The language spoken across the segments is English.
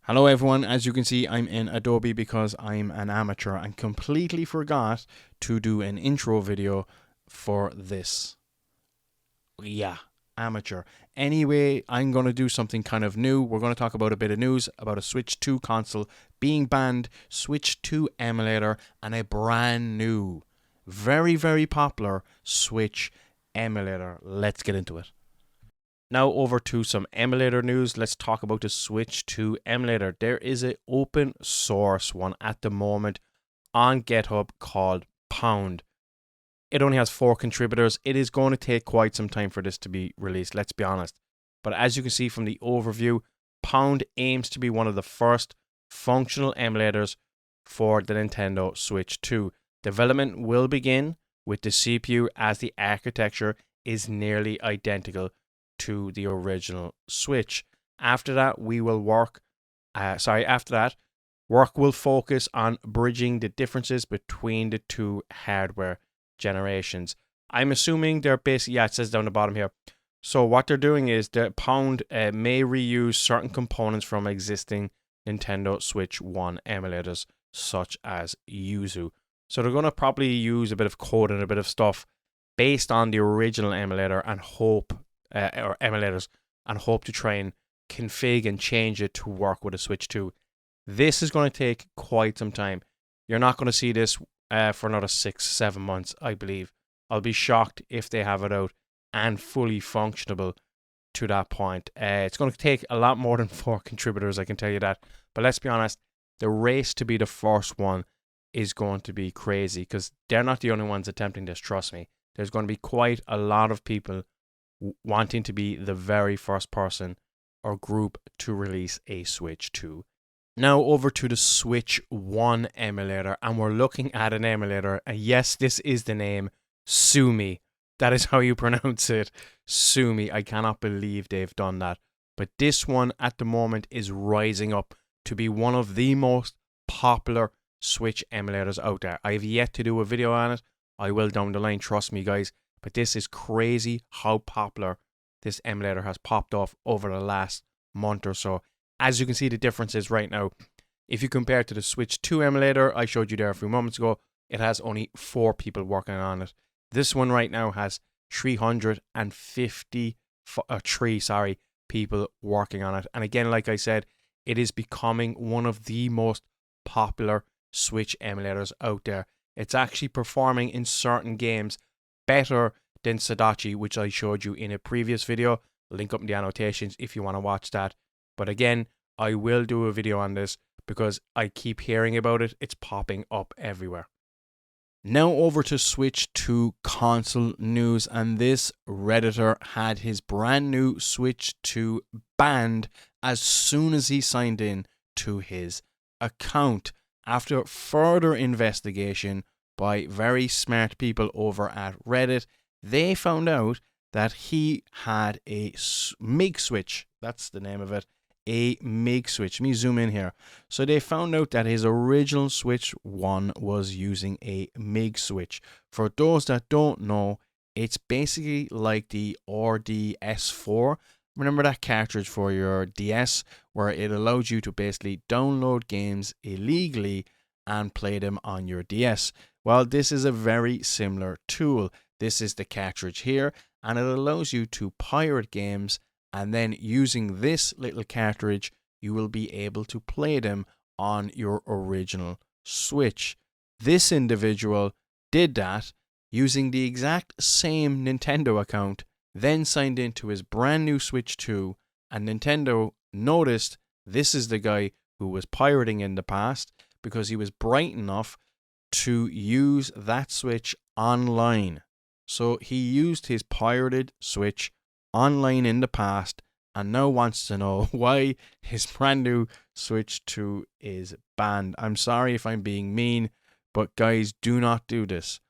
Hello everyone, as you can see I'm in Adobe because I'm an amateur and completely forgot to do an intro video for this. Yeah, amateur. Anyway, I'm going to do something kind of new. We're going to talk about a bit of news about a Switch 2 console being banned, Switch 2 emulator, and a brand new, very popular Switch emulator. Let's get into it. Now over to some emulator news. Let's talk about the Switch 2 emulator. There is an open source one at the moment on GitHub called Pound. It only has 4 contributors. It is going to take quite some time for this to be released, let's be honest. But as you can see from the overview, Pound aims to be one of the first functional emulators for the Nintendo Switch 2. Development will begin with the CPU as the architecture is nearly identical to the original Switch. After that, work will focus on bridging the differences between the two hardware generations. I'm assuming they're basically, it says down the bottom here. So what they're doing is the Pound may reuse certain components from existing Nintendo Switch 1 emulators, such as Yuzu. So they're going to probably use a bit of code and a bit of stuff based on the original emulator and hope to try and config and change it to work with a Switch 2. This is going to take quite some time. You're not going to see this for another 6-7 months, I believe. I'll be shocked if they have it out and fully functionable to that point. It's going to take a lot more than 4 contributors, I can tell you that. But let's be honest, the race to be the first one is going to be crazy because they're not the only ones attempting this, trust me. There's going to be quite a lot of people wanting to be the very first person or group to release a Switch 2. Now over to the Switch 1 emulator, and we're looking at an emulator, and yes, this is the name, Sumi. That is how you pronounce it, Sumi. I cannot believe they've done that. But this one at the moment is rising up to be one of the most popular Switch emulators out there. I have yet to do a video on it. I will down the line, trust me guys. But this is crazy how popular this emulator has popped off over the last month or so. As you can see the differences right now, if you compare it to the Switch 2 emulator I showed you there a few moments ago, it has only 4 people working on it. This one right now has 353 people working on it. And again, like I said, it is becoming one of the most popular Switch emulators out there. It's actually performing in certain games better than Sadachi, which I showed you in a previous video. Link up in the annotations if you want to watch that. But again, I will do a video on this because I keep hearing about it. It's popping up everywhere. Now over to Switch 2 console news, and this Redditor had his brand new Switch 2 banned as soon as he signed in to his account. After further investigation by very smart people over at Reddit, they found out that he had a MIG switch. That's the name of it. A MIG switch. Let me zoom in here. So they found out that his original Switch 1 was using a MIG switch. For those that don't know, it's basically like the RDS4. Remember that cartridge for your DS where it allowed you to basically download games illegally and play them on your DS? Well, this is a very similar tool. This is the cartridge here, and it allows you to pirate games, and then using this little cartridge, you will be able to play them on your original Switch. This individual did that using the exact same Nintendo account, then signed into his brand new Switch 2, and Nintendo noticed this is the guy who was pirating in the past because he was bright enough to use that Switch online. So he used his pirated Switch online in the past and now wants to know why his brand new Switch 2 is banned. I'm sorry if I'm being mean, but guys, do not do this.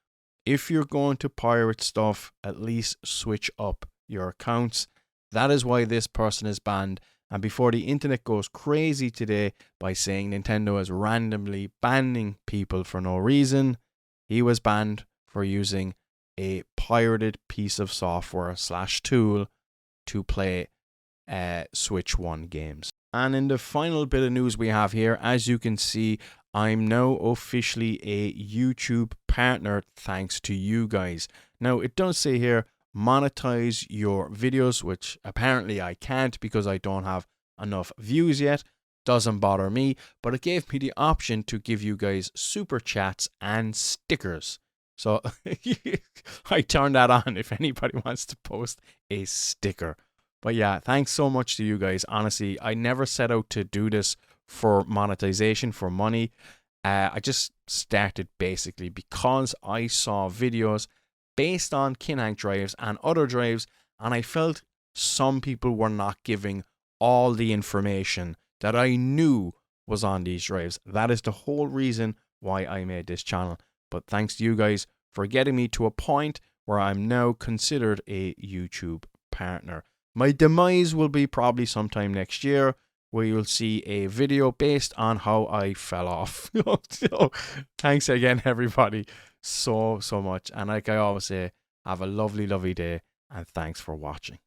If you're going to pirate stuff, at least switch up your accounts. That is why this person is banned. And before the internet goes crazy today by saying Nintendo is randomly banning people for no reason, he was banned for using a pirated piece of software / tool to play Switch 1 games. And in the final bit of news we have here, as you can see, I'm now officially a YouTube partner thanks to you guys. Now, it does say here, monetize your videos, which apparently I can't because I don't have enough views yet. Doesn't bother me, but it gave me the option to give you guys super chats and stickers. So I turned that on if anybody wants to post a sticker. But yeah, thanks so much to you guys. Honestly, I never set out to do this for monetization, for money. I just started basically because I saw videos based on Kinhank drives and other drives, and I felt some people were not giving all the information that I knew was on these drives. That is the whole reason why I made this channel. But thanks to you guys for getting me to a point where I'm now considered a YouTube partner. My demise will be probably sometime next year, where you'll see a video based on how I fell off. So, thanks again, everybody, so much. And like I always say, have a lovely, lovely day, and thanks for watching.